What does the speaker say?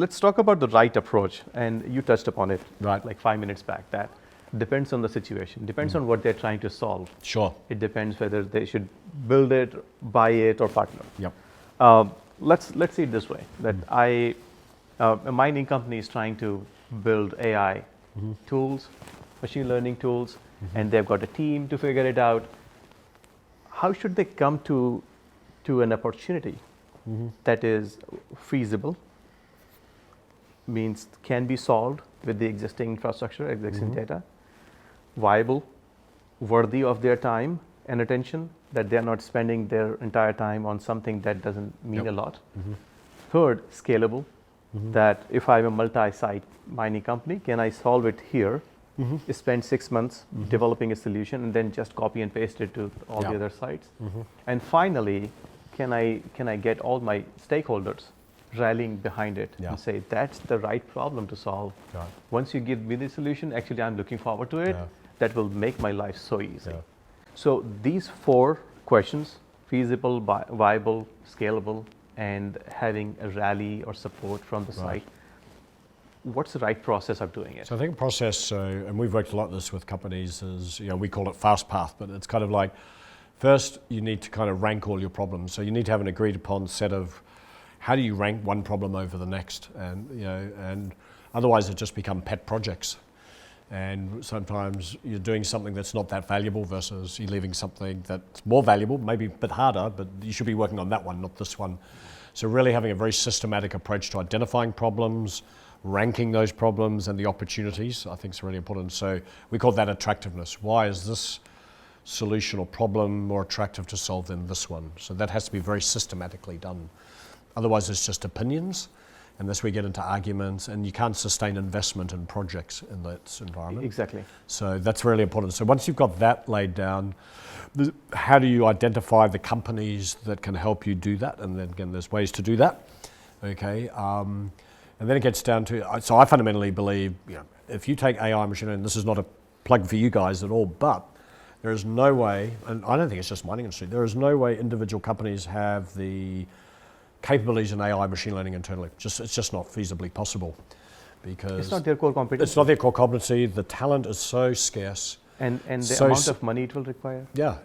let's talk about the right approach. And you touched upon it Right. like 5 minutes back. That depends on the situation, depends on what they're trying to solve. Sure. It depends whether they should build it, buy it, or partner. Yep. Let's see it this way: that a mining company is trying to build AI tools, machine learning tools, and they've got a team to figure it out. How should they come to an opportunity that is feasible, means can be solved with the existing infrastructure, existing data, viable, worthy of their time and attention, that they're not spending their entire time on something that doesn't mean a lot. Third, scalable, that if I'm a multi-site mining company, can I solve it here, spend 6 months developing a solution, and then just copy and paste it to all the other sites? And finally, can I get all my stakeholders rallying behind it and say, that's the right problem to solve. Once you give me the solution, actually I'm looking forward to it. That will make my life so easy. So these 4 questions: feasible, viable, scalable, and having a rally or support from the site. What's the right process of doing it? So I think the process, and we've worked a lot this with companies, is, we call it fast path, but it's kind of like, first you need to kind of rank all your problems. So you need to have an agreed upon set of, how do you rank one problem over the next? And and otherwise it just become pet projects. And sometimes you're doing something that's not that valuable versus you're leaving something that's more valuable, maybe a bit harder, but you should be working on that one, not this one. So really having a very systematic approach to identifying problems, ranking those problems and the opportunities, I think is really important. So we call that attractiveness. Why is this solution or problem more attractive to solve than this one? So that has to be very systematically done. Otherwise it's just opinions. And this we get into arguments, and you can't sustain investment in projects in that environment. Exactly. So that's really important. So once you've got that laid down, how do you identify the companies that can help you do that? And then again, there's ways to do that. Okay. And then it gets down to, so I fundamentally believe, if you take AI machine learning, this is not a plug for you guys at all, but there is no way, and I don't think it's just mining industry, there is no way individual companies have the capabilities in AI machine learning internally. It's just not feasibly possible, because it's not their core competency. It's not their core competency. The talent is so scarce. And the so amount of money it will require. Yeah,